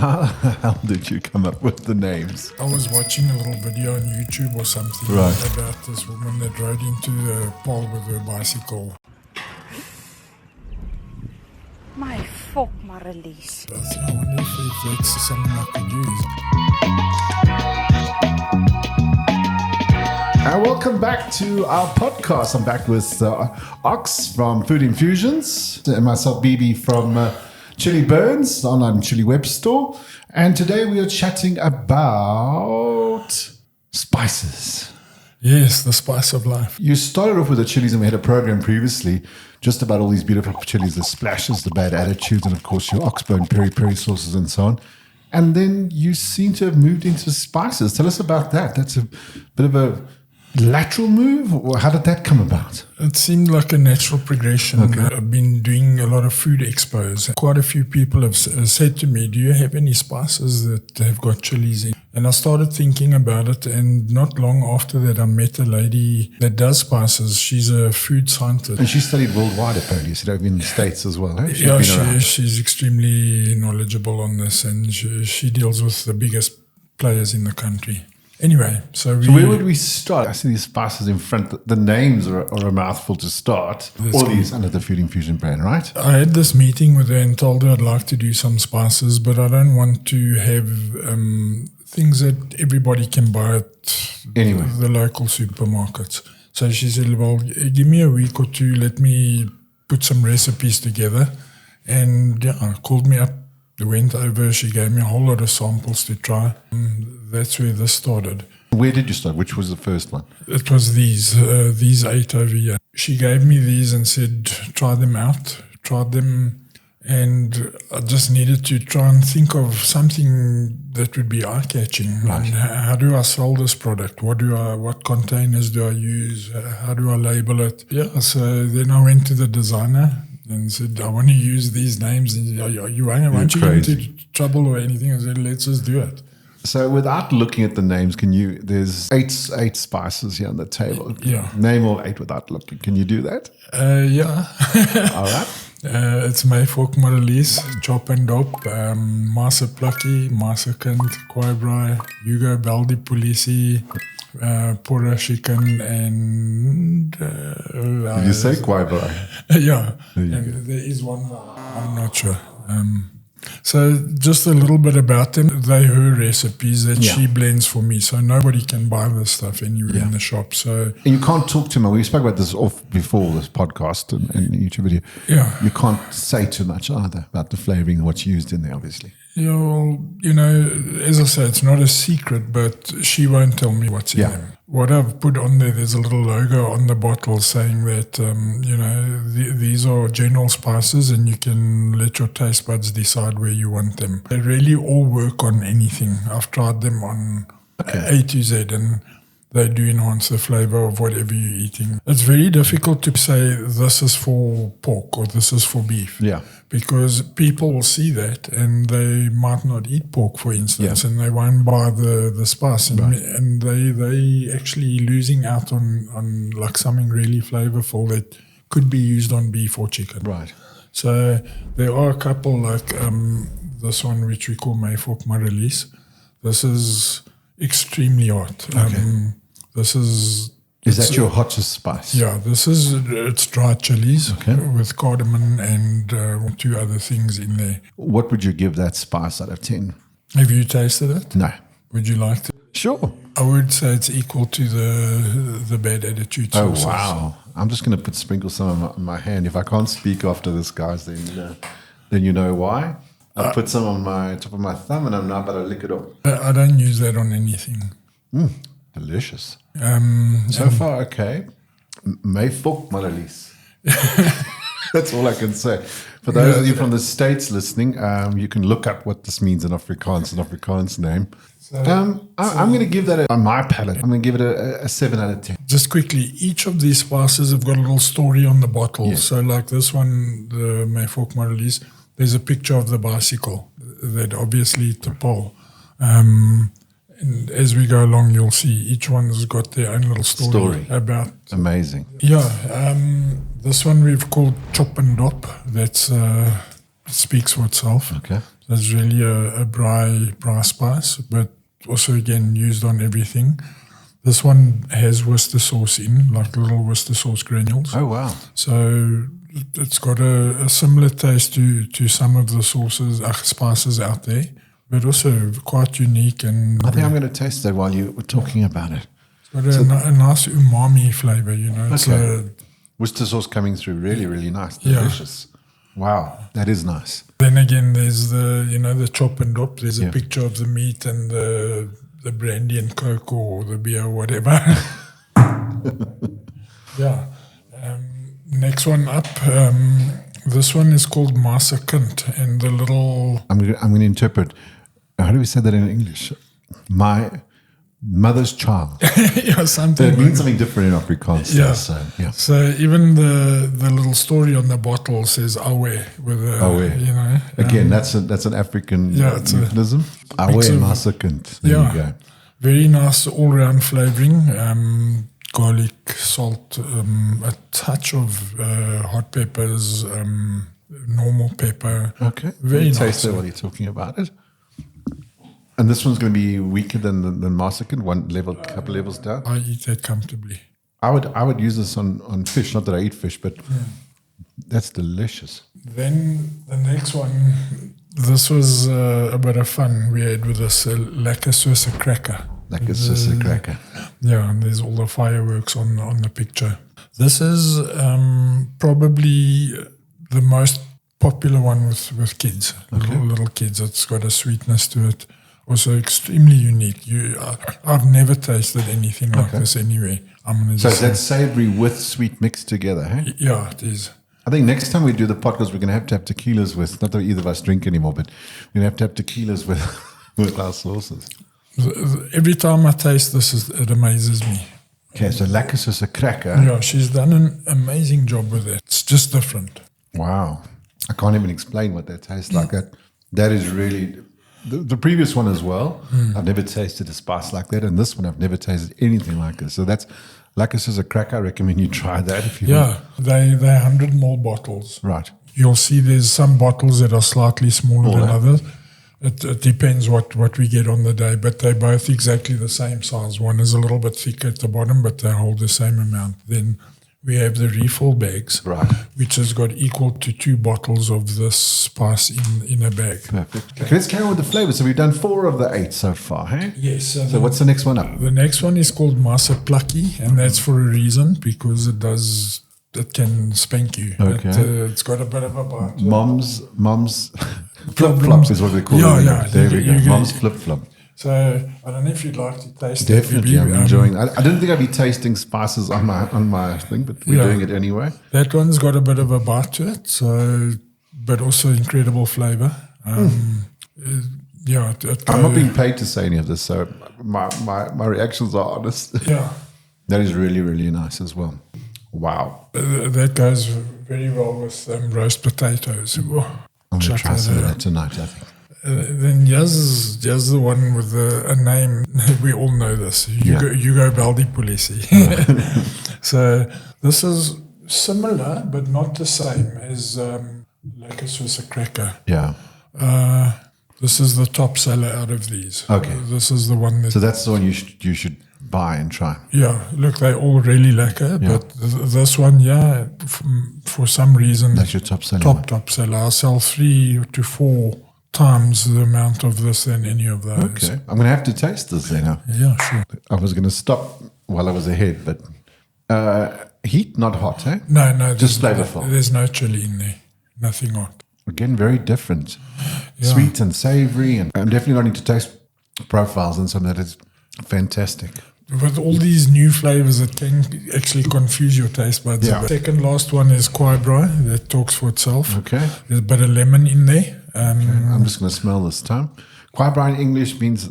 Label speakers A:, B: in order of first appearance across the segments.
A: How did you come up with the names?
B: I was watching a little video on YouTube or something about this woman that rode into the pole with her bicycle.
C: My Fok Marelize.
B: I wonder if that's something I could use.
A: Welcome back to our podcast. I'm back with Ox from Food Infusions and myself, BB from Chili Burns, the online chili web store. And today we are chatting about spices.
B: Yes, the spice of life.
A: You started off with the chilies, and we had a program previously just about all these beautiful chilies, the splashes, the bad attitudes, and of course your oxbone peri-peri sauces and so on. And then you seem to have moved into spices. Tell us about that. That's a bit of a lateral move, or how did that come about?
B: It seemed like a natural progression.
A: Okay.
B: I've been doing a lot of food expos. Quite a few people have said to me, do you have any spices that have got chilies in? And I started thinking about it, and not long after that I met a lady that does spices. She's a food scientist.
A: And she studied worldwide apparently, so over in the States as well. Eh?
B: She's extremely knowledgeable on this, and she deals with the biggest players in the country. Anyway, so
A: where would we start? I see these spices in front. The names are a mouthful to start. All these under the Food Infusion brand, right?
B: I had this meeting with her and told her I'd like to do some spices, but I don't want to have things that everybody can buy at the local supermarkets. So she said, well, give me a week or two, let me put some recipes together. And called me up, went over, she gave me a whole lot of samples to try. That's where this started.
A: Where did you start? Which was the first one?
B: It was these 8 over here. She gave me these and said, try them out. Tried them, and I just needed to try and think of something that would be eye-catching.
A: Right.
B: And how do I sell this product? What containers do I use? How do I label it? Yeah, so then I went to the designer and said, I want to use these names. And you won't get into trouble or anything. I said, let's just do it.
A: So without looking at the names, there's eight spices here on the table.
B: Yeah.
A: Name all 8 without looking. Can you do that?
B: Yeah.
A: All right.
B: It's my Fok Marelize, Tjop and Dop, Se Plakkie, Kwaai Braai, Hugo Bel Die Polisie, Porra Shicken, and...
A: Did you say Kwaai Braai?
B: Yeah. And there is one more. I'm not sure. So just a little bit about them. They're her recipes that she blends for me. So nobody can buy this stuff anywhere in the shop. So
A: and you can't talk too much. We spoke about this before this podcast and YouTube video.
B: Yeah.
A: You can't say too much either about the flavoring and what's used in there, obviously.
B: Yeah, well, as I say, it's not a secret, but she won't tell me what's in them. What I've put on there's a little logo on the bottle saying that, these are general spices and you can let your taste buds decide where you want them. They really all work on anything. I've tried them on A to Z, and they do enhance the flavor of whatever you're eating. It's very difficult to say this is for pork or this is for beef.
A: Yeah.
B: Because people will see that and they might not eat pork, for instance, and they won't buy the spice. And they actually losing out on like something really flavorful that could be used on beef or chicken.
A: Right.
B: So there are a couple like this one, which we call my Fok Marelize. This is extremely hot.
A: Okay. Is that your hottest spice?
B: Yeah, it's dry chilies with cardamom and 2 other things in there.
A: What would you give that spice out of 10?
B: Have you tasted it?
A: No.
B: Would you like to?
A: Sure.
B: I would say it's equal to the bad attitude sauces.
A: Oh, wow. I'm just going to sprinkle some on my hand. If I can't speak after this, guys, then you know why. I put some on my top of my thumb and I'm now about to lick it off.
B: I don't use that on anything.
A: Delicious. So far, okay. May Fok Marelize. That's all I can say. For those of you from the States listening, you can look up what this means in Afrikaans, an Afrikaans name. I'm going to give that on my palate. I'm going to give it a 7 out of 10.
B: Just quickly, each of these spices have got a little story on the bottle. Yes. So like this one, the my Fok Marelize, there's a picture of the bicycle that obviously to pole. And as we go along, you'll see each one has got their own little story. About.
A: Amazing.
B: Yeah. This one we've called Tjop and Dop. That's speaks for itself.
A: Okay.
B: That's really a braai spice, but also again used on everything. This one has Worcester sauce in, like little Worcester sauce granules.
A: Oh, wow.
B: So it's got a similar taste to some of the sauces, spices out there, but also quite unique. And
A: I think I'm going to taste that while you were talking about it.
B: It's got a nice umami flavor, you know.
A: Okay. Worcester sauce coming through, really, really nice, delicious. Yeah. Wow, that is nice.
B: Then again, there's the Tjop and Dop. There's a picture of the meat and the brandy and coke or the beer or whatever. Yeah. Next one up, this one is called Maasakint, and the little...
A: I'm going to interpret, how do we say that in English? My mother's child.
B: Yeah, something.
A: It means something different in Afrikaans.
B: Yeah.
A: So
B: even the little story on the bottle says awe with a, you know.
A: Again, that's an African euphemism. Awe Maasakint. There you go.
B: Very nice all-round flavoring. Garlic, salt, a touch of hot peppers, normal pepper.
A: Okay.
B: Very nice.
A: Taste it while you're talking about it. And this one's going to be weaker than Maasakint, couple levels down.
B: I eat that comfortably.
A: I would use this on fish. Not that I eat fish, but that's delicious.
B: Then the next one, this was a bit of fun we had with this Lekka Soos Krekka.
A: Lekka Soos Krekka.
B: Yeah, and there's all the fireworks on the picture. This is probably the most popular one with kids, little kids. It's got a sweetness to it. Also extremely unique. I've never tasted anything like this anywhere.
A: So that's savory with sweet mixed together, hey?
B: Yeah, it is.
A: I think next time we do the podcast, we're going to have tequilas with, not that either of us drink anymore, but we're going to have tequilas with our sauces.
B: Every time I taste this, it amazes me.
A: Okay, so Lekka Soos Krekka.
B: Yeah, she's done an amazing job with it. It's just different.
A: Wow. I can't even explain what that tastes like. That is really... The previous one as well, I've never tasted a spice like that, and this one I've never tasted anything like this. So that's Lekka Soos Krekka. I recommend you try that if you want.
B: They're 100 ml bottles.
A: Right.
B: You'll see there's some bottles that are slightly smaller than others. It depends what we get on the day, but they're both exactly the same size. One is a little bit thicker at the bottom, but they hold the same amount. Then we have the refill bags, which has got equal to 2 bottles of this spice in a bag.
A: Perfect. Okay, let's carry on with the flavors. So we've done 4 of the 8 so far, hey?
B: Yes.
A: So what's the next one up?
B: The next one is called Se Plakkie, and that's for a reason, because it can spank you.
A: Okay.
B: It's got a bit of a bite.
A: Mom's flip-flops is what we call it.
B: Yeah.
A: There we go. Mom's flip-flop.
B: So I don't know if you'd like to taste
A: Definitely,
B: it.
A: I'm enjoying it. I didn't think I'd be tasting spices on my thing, but we're doing it anyway.
B: That one's got a bit of a bite to it, but also incredible flavor. I'm
A: not being paid to say any of this, so my reactions are honest.
B: Yeah.
A: That is really, really nice as well. Wow.
B: That goes very well with roast potatoes.
A: I'm going to try some of that tonight, I think.
B: Then here's the one with a name. We all know this. Hugo Bel Die Polisie. So this is similar, but not the same as Lekka Soos Krekka.
A: Yeah.
B: This is the top seller out of these.
A: Okay.
B: This is the one that...
A: So that's the one you should buy and try.
B: Yeah. Look, they're all really lekker, but this one, for some reason...
A: That's your top seller.
B: Top seller. I sell 3 to 4 times the amount of this than any of those.
A: Okay. I'm going to have to taste this then.
B: Yeah, sure.
A: I was going to stop while I was ahead, but heat, not hot, eh?
B: No.
A: Just flavorful.
B: There's no chili in there. Nothing hot.
A: Again, very different.
B: Yeah.
A: Sweet and savory, and I'm definitely not into taste profiles and something that is fantastic.
B: With all these new flavors, it can actually confuse your taste buds.
A: Yeah.
B: The second last one is Kwaai Braai. That talks for itself.
A: Okay.
B: There's a bit of lemon in there.
A: I'm just going to smell this time. Kwaai Braai in English means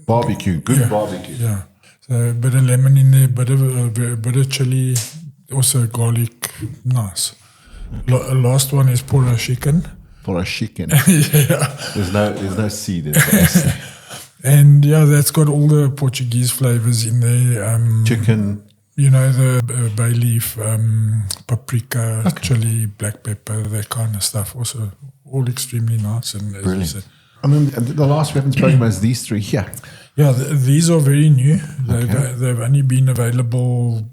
A: barbecue, good barbecue.
B: Yeah. So a bit of lemon in there, a bit of chili, also garlic. Nice. Last one is Porra Shicken.
A: Porra Shicken.
B: Yeah.
A: There's no C there.
B: And that's got all the Portuguese flavors in there.
A: Chicken.
B: You know, the bay leaf, paprika, chili, black pepper, that kind of stuff. Also all extremely nice. And as you said,
A: And then the last we haven't spoken about is these three here.
B: yeah, these are very new. They've only been available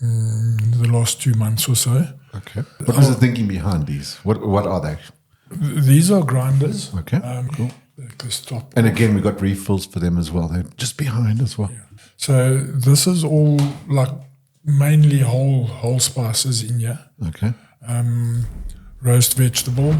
B: the last 2 months or so.
A: Okay. What was the thinking behind these? What are they?
B: These are grinders.
A: Okay, cool.
B: This top.
A: And again, we got refills for them as well. They're just behind as well.
B: Yeah. So this is all like mainly whole spices in here.
A: Okay.
B: Roast vegetable.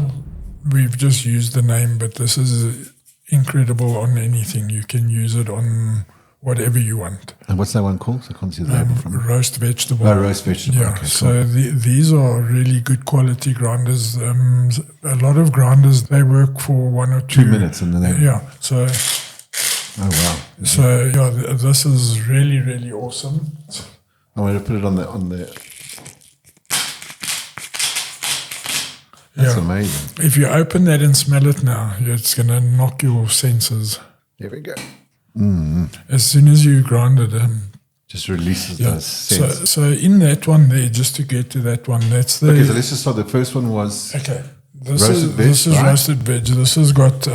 B: We've just used the name, but this is incredible on anything. You can use it on whatever you want.
A: And what's that one called? I can't see the label from it.
B: Roast vegetable.
A: Oh, roast vegetable.
B: Yeah,
A: Okay, cool.
B: so these are really good quality grinders. A lot of grinders, they work for 1 or 2
A: 2 minutes and then they...
B: Yeah, so...
A: Oh, wow.
B: So, yeah, this is really, really awesome.
A: I want to put it on the... That's amazing.
B: If you open that and smell it now, it's going to knock your senses.
A: Here we go.
B: As soon as you grind it...
A: just releases those scents.
B: So in that one there, just to get to that one, that's the...
A: Okay, so let's just start. The first one was...
B: Okay.
A: This
B: is roasted veg. This has got...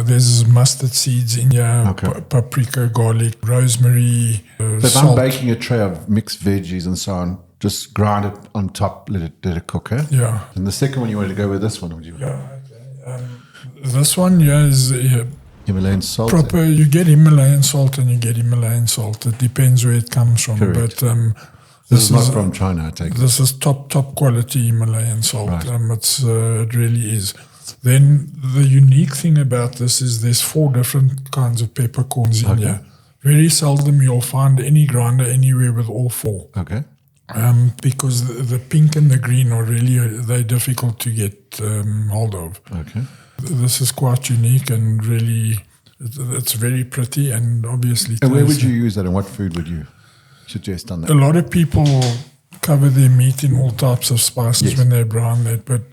B: there's mustard seeds in here, paprika, garlic, rosemary,
A: So if
B: salt.
A: I'm baking a tray of mixed veggies and so on, just grind it on top, let it cook, eh?
B: Yeah.
A: And the second one, you wanted to go with this one, would you?
B: Yeah, okay. This one here is
A: Himalayan salt.
B: proper. You get Himalayan salt and you get Himalayan salt. It depends where it comes from.
A: Correct.
B: But
A: This is not from China, I take it.
B: this is top quality Himalayan salt.
A: Right.
B: It really is. Then the unique thing about this is there's 4 different kinds of peppercorns in here. Very seldom you'll find any grinder anywhere with all 4.
A: Okay.
B: Because the pink and the green are really, they're difficult to get hold of.
A: Okay.
B: This is quite unique and really, it's very pretty and obviously
A: And where would
B: tasty.
A: you use that and what food would you suggest on that?
B: A lot of people cover their meat in all types of spices when they brown that, but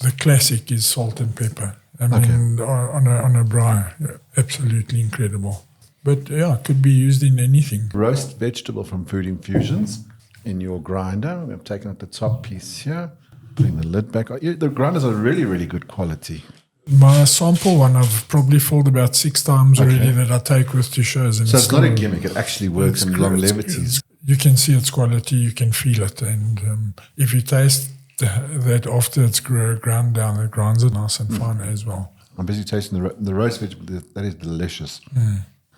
B: the classic is salt and pepper. I mean, on a braai, absolutely incredible. But yeah, it could be used in anything.
A: Roast vegetable from Food Infusions in your grinder. I've taken out the top piece here, putting the lid back. The grinders are really, really good quality.
B: My sample one, I've probably filled about 6 times already that I take with to shows. And
A: So it's not a gimmick. It actually works in longevity.
B: You can see its quality, you can feel it. And if you taste that after it's ground down, it grinds it nice and fine as well.
A: I'm busy tasting the roast vegetable. That is delicious.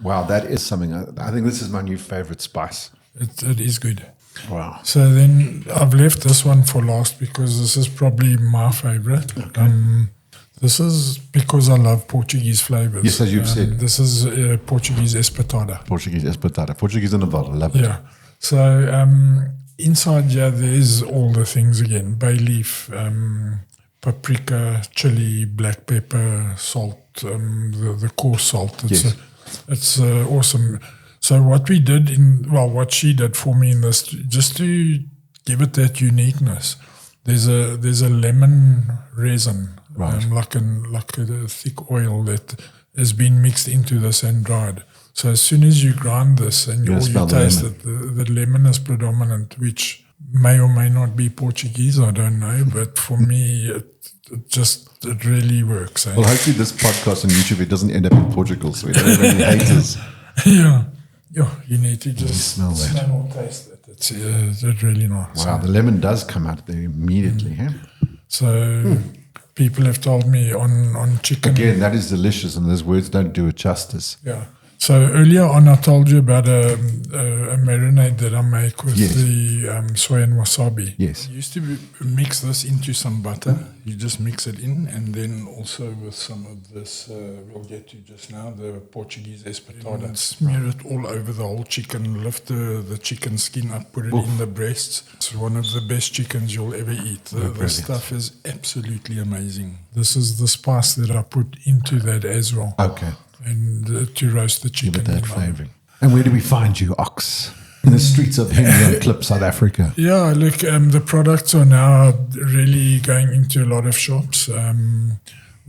A: Wow, that is something. I think this is my new favorite spice.
B: It is good.
A: Wow.
B: So then I've left this one for last because this is probably my favorite. This is because I love Portuguese flavors.
A: Yes, as you've said.
B: This is Portuguese espetada.
A: Portuguese-inspired. Portuguese in a bottle. Love it.
B: Yeah. So inside here there's all the things again. Bay leaf, paprika, chili, black pepper, salt, the coarse salt. It's awesome. So what we did what she did for me in this, just to give it that uniqueness, there's a lemon resin, like a thick oil that has been mixed into this and dried. So as soon as you grind this and you taste it, the lemon is predominant, which may or may not be Portuguese, I don't know, but for me it really works.
A: Well, hopefully this podcast on YouTube, it doesn't end up in Portugal, so we don't have any haters.
B: Yeah, you need to just
A: smell
B: or taste it. It's really nice.
A: Wow, the lemon does come out there immediately.
B: So people have told me on chicken.
A: Again, that is delicious, and those words don't do it justice.
B: Yeah. So earlier on, I told you about a marinade that I make with the soy and wasabi.
A: Yes.
B: I used to mix this into some butter. You just mix it in, and then also with some of this, we'll get to just now, the Portuguese espetada. And smear it all over the whole chicken, lift the chicken skin up, put it in the breasts. It's one of the best chickens you'll ever eat. The stuff is absolutely amazing. This is the spice that I put into that as well.
A: Okay.
B: And to roast the chicken.
A: Give it that flavouring. And where do we find you, Ox? In the streets of Himalayan Clip, South Africa.
B: Yeah, look, the products are now really going into a lot of shops.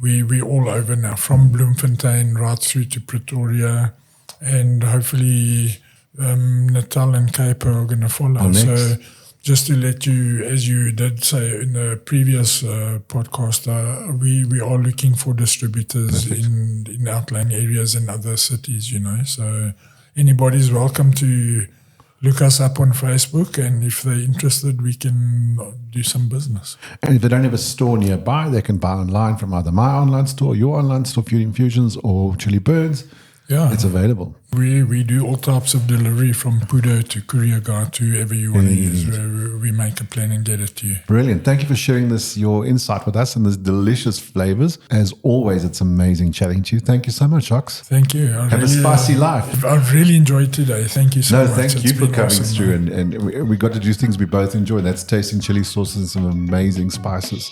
B: We all over now, from Bloemfontein right through to Pretoria, and hopefully Natal and Cape are going to follow. So just to let you, as you did say in the previous podcast, we are looking for distributors in outlying areas and other cities, you know. So anybody's welcome to look us up on Facebook, and if they're interested, we can do some business.
A: And if they don't have a store nearby, they can buy online from either my online store, your online store, Food Infusions, or Chili Burns.
B: Yeah,
A: it's available.
B: We do all types of delivery, from Pudo to courier guide to whoever you want to use. We make a plan and get it to you.
A: Brilliant. Thank you for sharing your insight with us and these delicious flavors. As always, it's amazing chatting to you. Thank you so much, Ox.
B: Thank you.
A: Have a spicy life.
B: I've really enjoyed today. Thank you so much.
A: Thank you for coming through. And we got to do things we both enjoy. That's tasting chili sauces and some amazing spices.